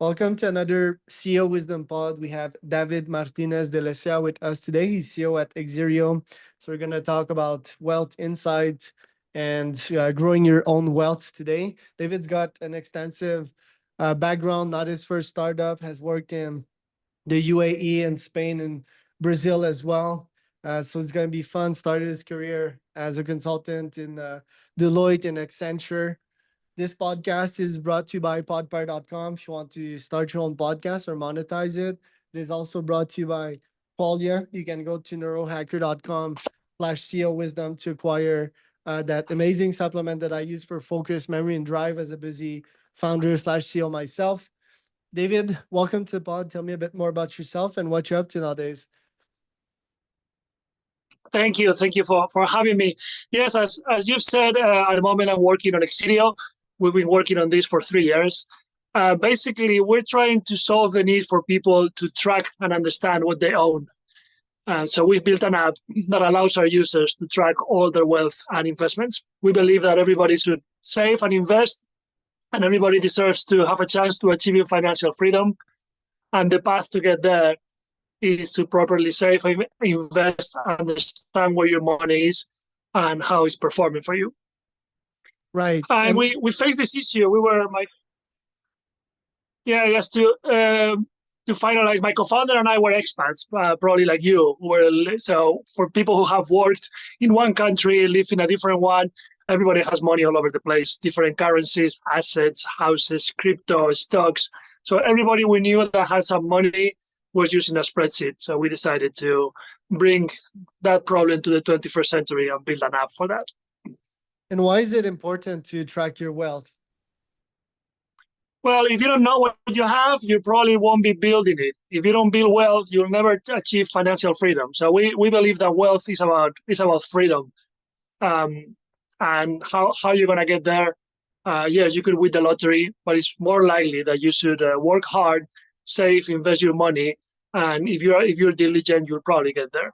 Welcome to another CEO Wisdom Pod. We have David Martínez de Lecea with us today. He's CEO at Xerio. So we're going to talk about wealth insight and growing your own wealth today. David's got an extensive background, not his first startup, has worked in the UAE and Spain and Brazil as well. So it's going to be fun. Started his career as a consultant in Deloitte and Accenture. This podcast is brought to you by podpire.com. If you want to start your own podcast or monetize it, it is also brought to you by Qualia. You can go to neurohacker.com/CEO wisdom to acquire that amazing supplement that I use for focus, memory, and drive as a busy founder/CEO myself. David, welcome to the pod. Tell me a bit more about yourself and what you're up to nowadays. Thank you for having me. Yes, as you've said, at the moment I'm working on Xerio. We've been working on this for 3 years. Basically, we're trying to solve the need for people to track and understand what they own. So we've built an app that allows our users to track all their wealth and investments. We believe that everybody should save and invest, and everybody deserves to have a chance to achieve financial freedom. And the path to get there is to properly save, invest, understand where your money is and how it's performing for you. Right. And we faced this issue. We were to finalize, my co-founder and I were expats, probably like you. So for people who have worked in one country, live in a different one, everybody has money all over the place, different currencies, assets, houses, crypto, stocks. So everybody we knew that had some money was using a spreadsheet. So we decided to bring that problem to the 21st century and build an app for that. And why is it important to track your wealth? Well, if you don't know what you have, you probably won't be building it. If you don't build wealth, you'll never achieve financial freedom. So we believe that wealth is about freedom. And how you're gonna get there? Yes, you could win the lottery, but it's more likely that you should work hard, save, invest your money, and if you're diligent, you'll probably get there.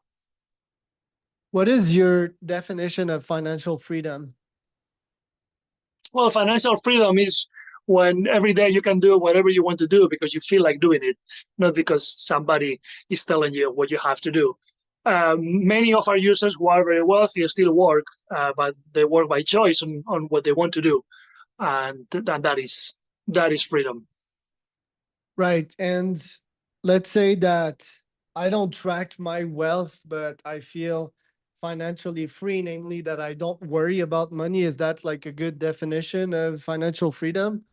What is your definition of financial freedom? Well, financial freedom is when every day you can do whatever you want to do because you feel like doing it, not because somebody is telling you what you have to do. Many of our users who are very wealthy still work, but they work by choice on what they want to do, and that is freedom. Right. And let's say that I don't track my wealth, but I feel financially free, namely that I don't worry about money. Is that like a good definition of financial freedom?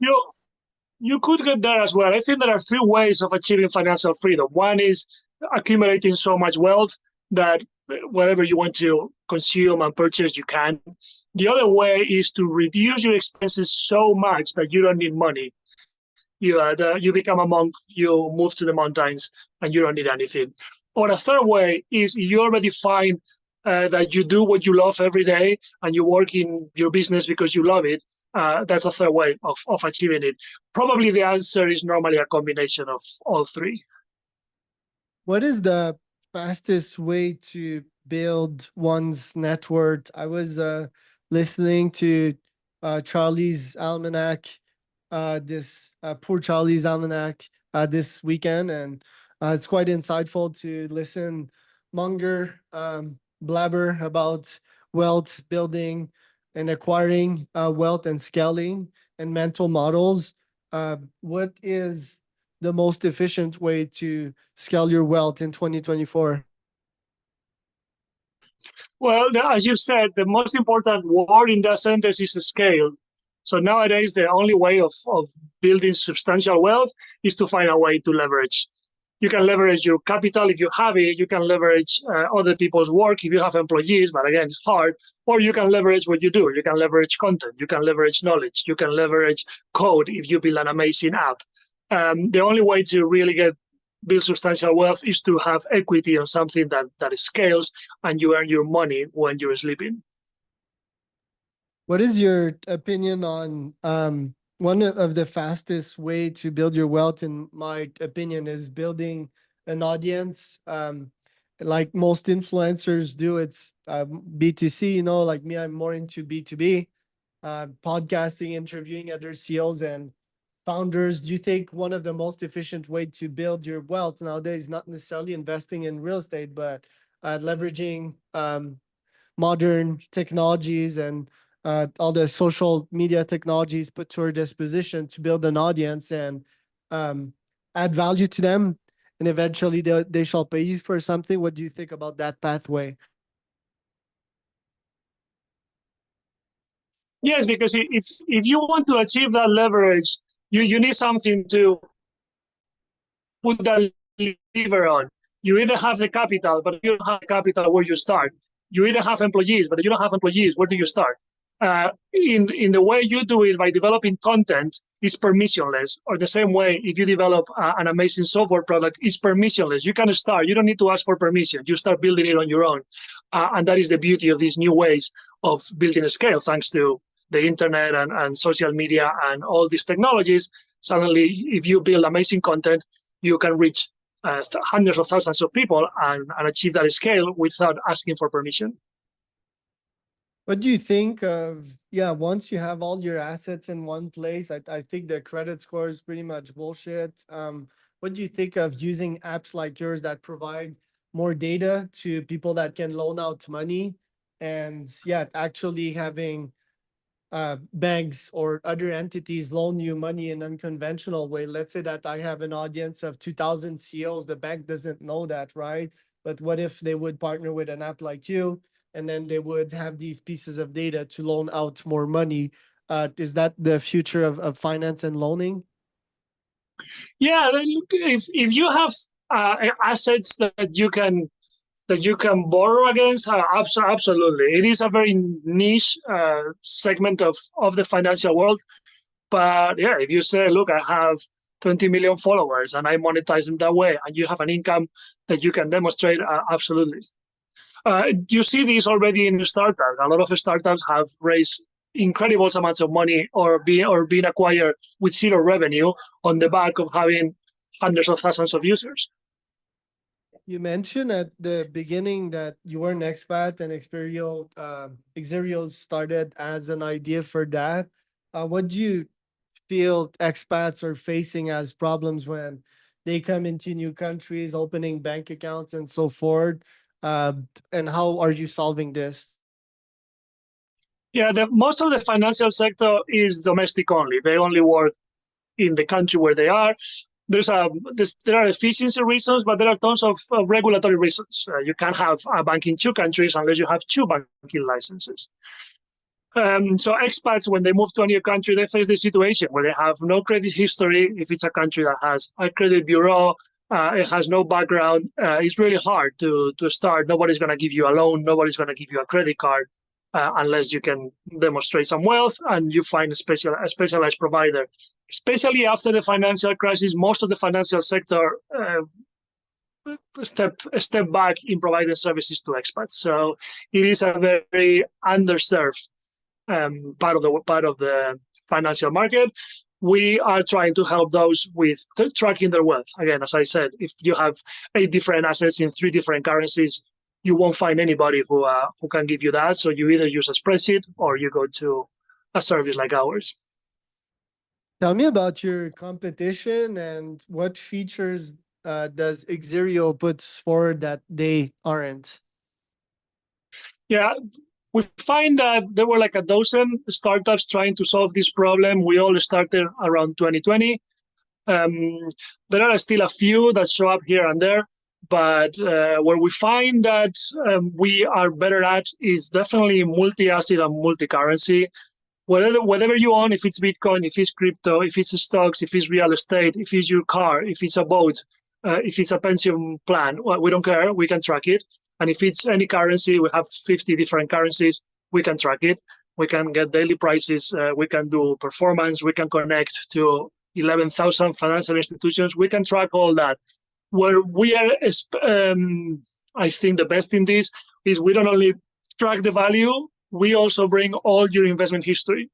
You could get there as well. I think there are 3 ways of achieving financial freedom. One is accumulating so much wealth that whatever you want to consume and purchase, you can. The other way is to reduce your expenses so much that you don't need money. You become a monk, you move to the mountains, and you don't need anything. Or a third way is you already find that you do what you love every day and you work in your business because you love it. That's a third way of achieving it. Probably the answer is normally a combination of all 3. What is the fastest way to build one's net worth? I was listening to Charlie's Almanac, this Poor Charlie's Almanac this weekend, and it's quite insightful to listen Munger blabber about wealth building and acquiring wealth and scaling and mental models. What is the most efficient way to scale your wealth in 2024? Well, as you said, the most important word in that sentence is scale. So nowadays, the only way of building substantial wealth is to find a way to leverage. You can leverage your capital if you have it. You can leverage other people's work if you have employees, but again, it's hard. Or you can leverage what you do. You can leverage content. You can leverage knowledge. You can leverage code if you build an amazing app. The only way to really build substantial wealth is to have equity on something that scales and you earn your money when you're sleeping. What is your opinion on one of the fastest way to build your wealth, in my opinion, is building an audience. Like most influencers do, it's B2C, like me, I'm more into B2B, podcasting, interviewing other CEOs and founders, do you think one of the most efficient way to build your wealth nowadays, not necessarily investing in real estate, but leveraging modern technologies and all the social media technologies put to our disposition to build an audience and um, add value to them, and eventually they shall pay you for something? What do you think about that pathway? Yes, because if you want to achieve that leverage, you need something to put that lever on. You either have the capital, but you don't have the capital, where you start. You either have employees, but you don't have employees, where do you start? In the way you do it by developing content is permissionless, or the same way if you develop an amazing software product is permissionless. You can start, you don't need to ask for permission, you start building it on your own. And that is the beauty of these new ways of building a scale, thanks to the internet and social media and all these technologies. Suddenly, if you build amazing content, you can reach hundreds of thousands of people and achieve that scale without asking for permission. What do you think of, yeah, once you have all your assets in one place, I think the credit score is pretty much bullshit. What do you think of using apps like yours that provide more data to people that can loan out money? And yeah, actually having banks or other entities loan you money in unconventional way. Let's say that I have an audience of 2,000 CEOs. The bank doesn't know that, right? But what if they would partner with an app like you, and then they would have these pieces of data to loan out more money? Is that the future of finance and loaning? Yeah, if you have assets that you can borrow against, absolutely. It is a very niche segment of the financial world. But yeah, if you say, look, I have 20 million followers and I monetize them that way, and you have an income that you can demonstrate, absolutely. You see this already in startups. A lot of startups have raised incredible amounts of money or being acquired with zero revenue on the back of having hundreds of thousands of users. You mentioned at the beginning that you were an expat and Xerio started as an idea for that. What do you feel expats are facing as problems when they come into new countries, opening bank accounts and so forth? And how are you solving this? Yeah, most of the financial sector is domestic only. They only work in the country where they are. There are efficiency reasons, but there are tons of regulatory reasons. You can't have a bank in two countries unless you have two banking licenses. So expats, when they move to a new country, they face the situation where they have no credit history. If it's a country that has a credit bureau, it has no background. It's really hard to start. Nobody's going to give you a loan. Nobody's going to give you a credit card unless you can demonstrate some wealth and you find a specialized provider. Especially after the financial crisis, most of the financial sector step back in providing services to expats. So it is a very underserved part of the financial market. We are trying to help those with tracking their wealth. Again, as I said, if you have 8 different assets in 3 different currencies, you won't find anybody who can give you that. So you either use a spreadsheet or you go to a service like ours. Tell me about your competition and what features does Xerio put forward that they aren't? Yeah, we find that there were like a dozen startups trying to solve this problem. We all started around 2020. There are still a few that show up here and there, but where we find that we are better at is definitely multi-asset and multi-currency. Whatever you own, if it's Bitcoin, if it's crypto, if it's stocks, if it's real estate, if it's your car, if it's a boat, if it's a pension plan, well, we don't care. We can track it. And if it's any currency, we have 50 different currencies. We can track it. We can get daily prices. We can do performance. We can connect to 11,000 financial institutions. We can track all that. Where we are, I think the best in this is we don't only track the value, we also bring all your investment history.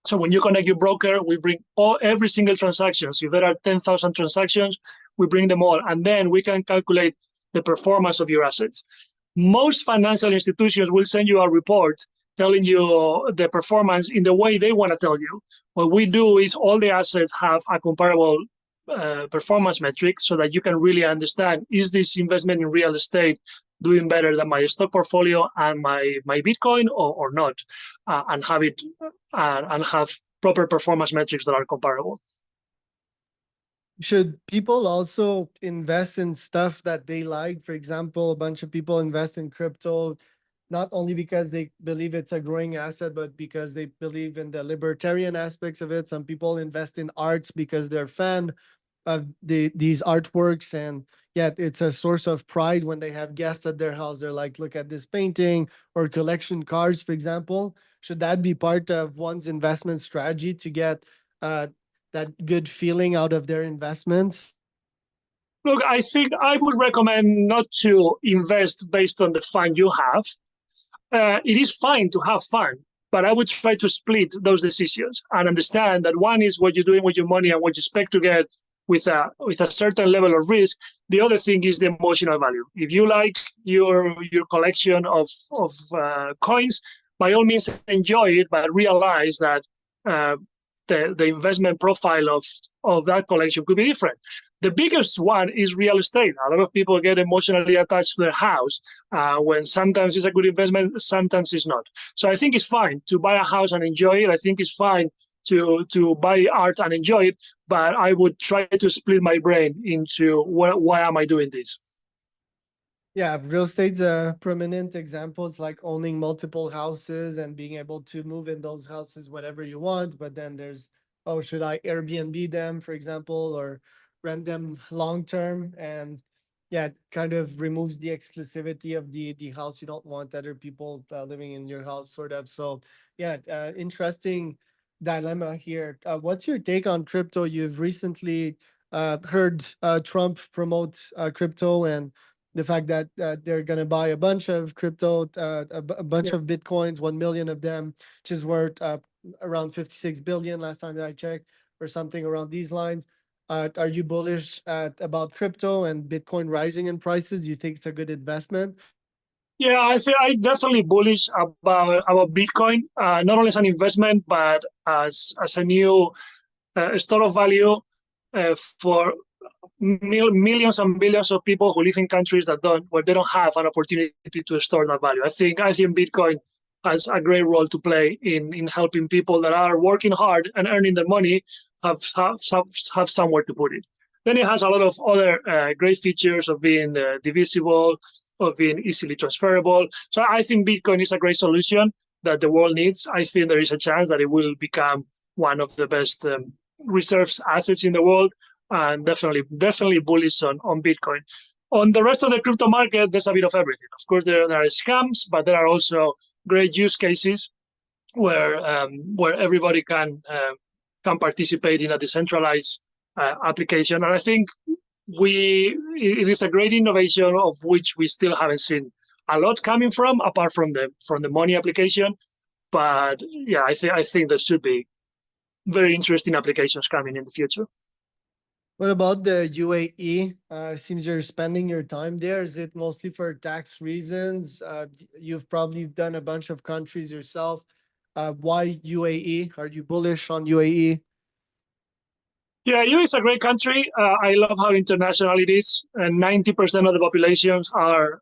So when you connect your broker, we bring every single transaction. So if there are 10,000 transactions, we bring them all. And then we can calculate the performance of your assets. Most financial institutions will send you a report telling you the performance in the way they want to tell you. What we do is all the assets have a comparable performance metric so that you can really understand, is this investment in real estate doing better than my stock portfolio and my Bitcoin or not, and have it and have proper performance metrics that are comparable. Should people also invest in stuff that they like? For example, a bunch of people invest in crypto, not only because they believe it's a growing asset, but because they believe in the libertarian aspects of it. Some people invest in arts because they're fan of these artworks, and yet it's a source of pride when they have guests at their house. They're like, look at this painting, or collection cars, for example. Should that be part of one's investment strategy to get that good feeling out of their investments? Look, I think I would recommend not to invest based on the fun you have. It is fine to have fun, but I would try to split those decisions and understand that one is what you're doing with your money and what you expect to get with a certain level of risk. The other thing is the emotional value. If you like your collection of coins, by all means enjoy it, but realize that the investment profile of that collection could be different. The biggest one is real estate. A lot of people get emotionally attached to their house when sometimes it's a good investment, sometimes it's not. So I think it's fine to buy a house and enjoy it. I think it's fine to buy art and enjoy it, but I would try to split my brain into why am I doing this? Yeah, real estate's a prominent example. It's like owning multiple houses and being able to move in those houses whenever you want. But then there's, oh, should I Airbnb them, for example, or rent them long term? And yeah, it kind of removes the exclusivity of the house. You don't want other people living in your house, sort of. So yeah, interesting dilemma here. What's your take on crypto? You've recently heard Trump promote crypto, and the fact that they're going to buy a bunch of crypto, a bunch of Bitcoins, 1 million of them, which is worth around 56 billion last time that I checked, or something around these lines. Are you bullish about crypto and Bitcoin rising in prices? Do you think it's a good investment? Yeah, I think I definitely bullish about Bitcoin, not only as an investment, but as a new store of value for millions and billions of people who live in countries where they don't have an opportunity to store that value. I think Bitcoin has a great role to play in helping people that are working hard and earning their money have somewhere to put it. Then it has a lot of other great features of being divisible, of being easily transferable. So I think Bitcoin is a great solution that the world needs. I think there is a chance that it will become one of the best reserves assets in the world, and definitely bullish on Bitcoin. On the rest of the crypto market, there's a bit of everything. Of course, there are scams, but there are also great use cases where everybody can participate in a decentralized application. And I think it is a great innovation of which we still haven't seen a lot coming from, apart from the money application. But yeah, I think there should be very interesting applications coming in the future. What about the UAE? Seems you're spending your time there. Is it mostly for tax reasons? You've probably done a bunch of countries yourself. Why UAE? Are you bullish on UAE? Yeah, UAE is a great country. I love how international it is, and 90% of the populations are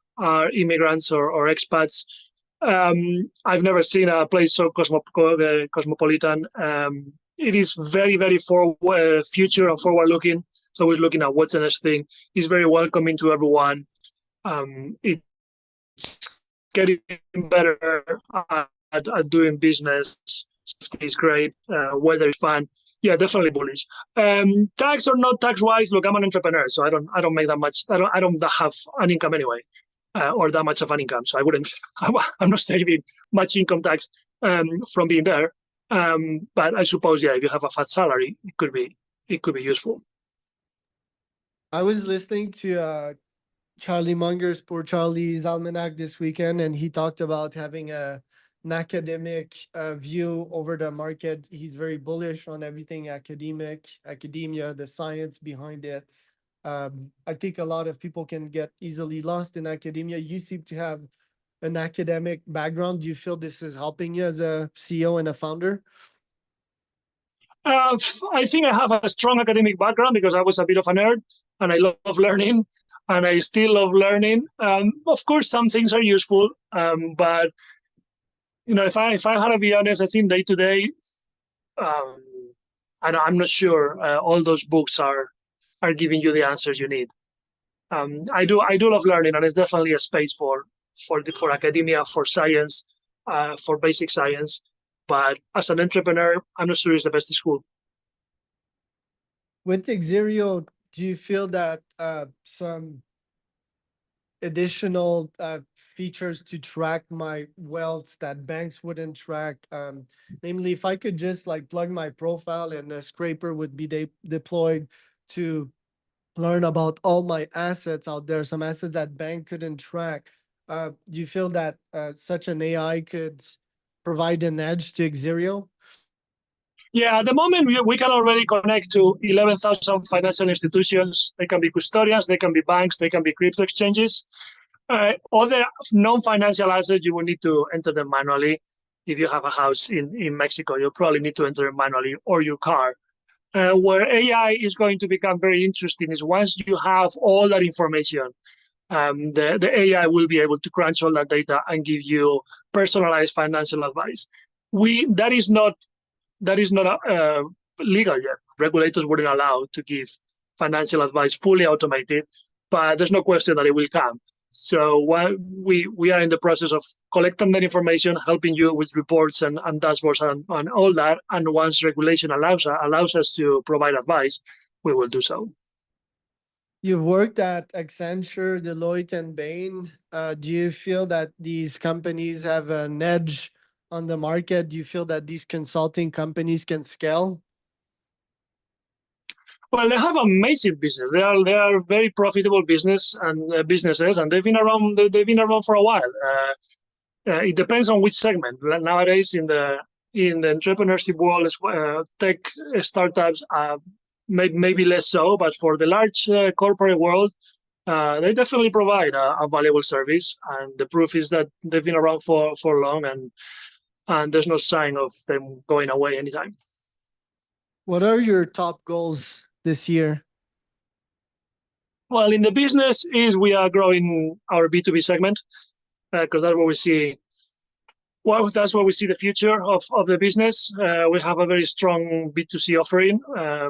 immigrants or expats. I've never seen a place so cosmopolitan. It is very, very future and forward looking. It's always looking at what's the next thing. It's very welcoming to everyone. It's getting better at doing business. Safety is great. Weather is fun. Yeah, definitely bullish. Tax or not tax wise, look, I'm an entrepreneur, so I don't make that much. I don't have an income anyway, or that much of an income. So I wouldn't. I'm not saving much income tax from being there. But I suppose, yeah, if you have a fat salary, it could be useful. I was listening to Charlie Munger's Poor Charlie's Almanac this weekend, and he talked about having an academic view over the market. He's very bullish on everything academia, the science behind it. I think a lot of people can get easily lost in academia. You seem to have an academic background. Do you feel this is helping you as a CEO and a founder? I think I have a strong academic background because I was a bit of a nerd and I love learning and I still love learning. Of course, some things are useful, but if I had to be honest, I think day to day, I'm not sure all those books are giving you the answers you need. I do love learning, and it's definitely a space for academia, for science, for basic science. But as an entrepreneur, I'm not sure it's the best school. With Xerio, do you feel that some additional features to track my wealth that banks wouldn't track? Namely, if I could just like plug my profile and a scraper would be deployed to learn about all my assets out there, some assets that bank couldn't track. Do you feel that such an AI could provide an edge to Xerio? Yeah, at the moment, we can already connect to 11,000 financial institutions. They can be custodians, they can be banks, they can be crypto exchanges. Other non-financial assets, you will need to enter them manually. If you have a house in Mexico, you'll probably need to enter it manually, or your car. Where AI is going to become very interesting is once you have all that information, the AI will be able to crunch all that data and give you personalized financial advice. That is not legal yet. Regulators wouldn't allow to give financial advice fully automated, but there's no question that it will come. So we are in the process of collecting that information, helping you with reports and dashboards and all that. And once regulation allows us to provide advice, we will do so. You've worked at Accenture, Deloitte, and Bain. Do you feel that these companies have an edge on the market? Do you feel that these consulting companies can scale? Well, they have amazing business. They are very profitable businesses, and they've been around. They've been around for a while. It depends on which segment. Nowadays, in the entrepreneurship world, tech startups maybe less so, but for the large corporate world, they definitely provide a valuable service. And the proof is that they've been around for long, and there's no sign of them going away anytime. What are your top goals this year? Well, in the business we are growing our B2B segment because that's where we see. Well, that's where we see the future of the business. We have a very strong B2C offering,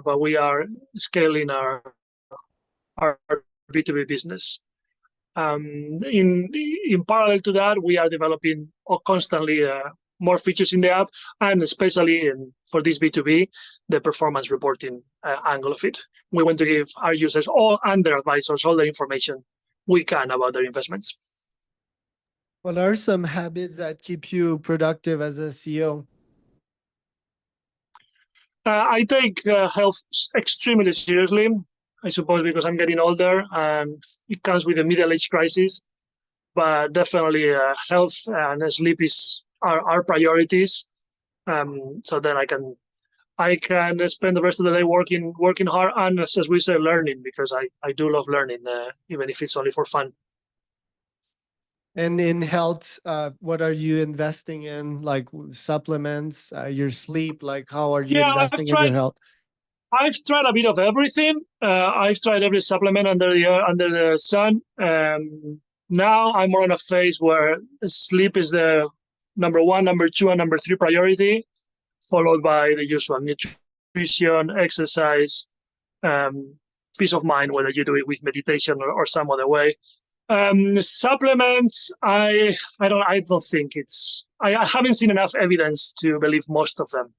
but we are scaling our B2B business. In parallel to that, we are developing constantly more features in the app, and especially for this B2B, the performance reporting angle of it. We want to give our users and their advisors all the information we can about their investments. What are some habits that keep you productive as a CEO? I take health extremely seriously, I suppose because I'm getting older and it comes with a middle-age crisis. But definitely health and sleep are priorities. So then I can spend the rest of the day working hard and, as we say, learning, because I do love learning, even if it's only for fun. And in health, what are you investing in? Like supplements, your sleep? Like how are you investing in your health? I've tried a bit of everything. I've tried every supplement under the sun. Now I'm more in a phase where sleep is the number 1, number 2, and number 3 priority, followed by the usual nutrition, exercise, peace of mind, whether you do it with meditation or some other way. Supplements, I don't think I haven't seen enough evidence to believe most of them.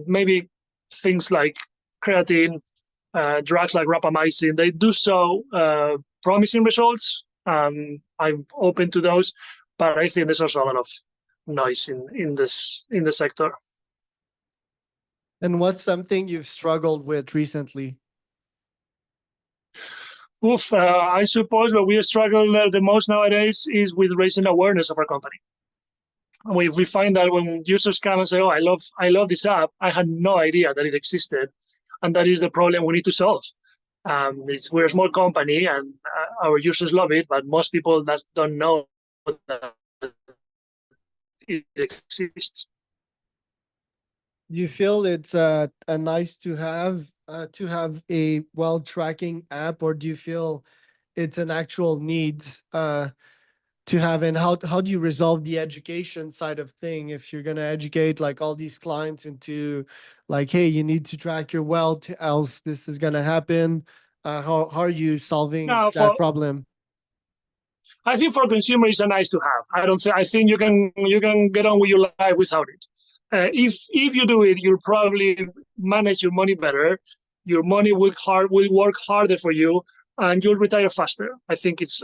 Maybe things like creatine, drugs like rapamycin, they do show promising results. I'm open to those, but I think there's also a lot of noise in the sector. And what's something you've struggled with recently? I suppose what we struggle the most nowadays is with raising awareness of our company. We find that when users come and say, "Oh, I love this app," I had no idea that it existed, and that is the problem we need to solve. We're a small company, and our users love it, but most people don't know that it exists. Do you feel it's a nice to have a well tracking app, or do you feel it's an actual need to have? And how do you resolve the education side of thing if you're gonna educate like all these clients into like, hey, you need to track your wealth, else this is gonna happen? How are you solving Now, that problem? I think for consumers, it's a nice to have. I think you can get on with your life without it. If you do it, you'll probably manage your money better. Your money will work harder for you, and you'll retire faster. I think it's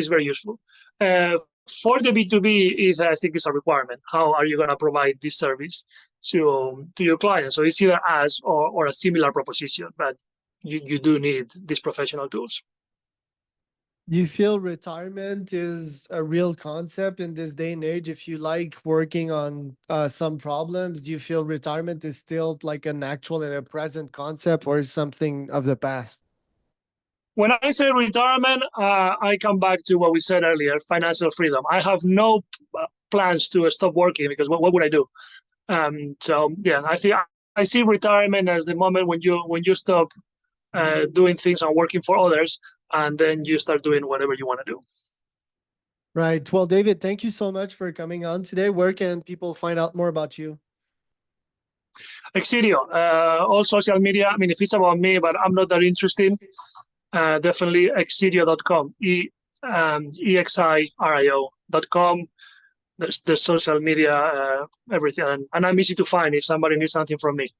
very useful. For the B2B, I think it's a requirement. How are you going to provide this service to your clients? So it's either us or a similar proposition, but you do need these professional tools. Do you feel retirement is a real concept in this day and age? If you like working on some problems, do you feel retirement is still like an actual and a present concept, or something of the past? When I say retirement, I come back to what we said earlier: financial freedom. I have no plans to stop working because what would I do? So yeah, I see retirement as the moment when you stop doing things and working for others, and then you start doing whatever you want to do. Right. Well, David, thank you so much for coming on today. Where can people find out more about you? Exidio, all social media. I mean, if it's about me, but I'm not that interested, definitely exidio.com, EXIRIO.com. There's social media, everything, and I'm easy to find if somebody needs something from me.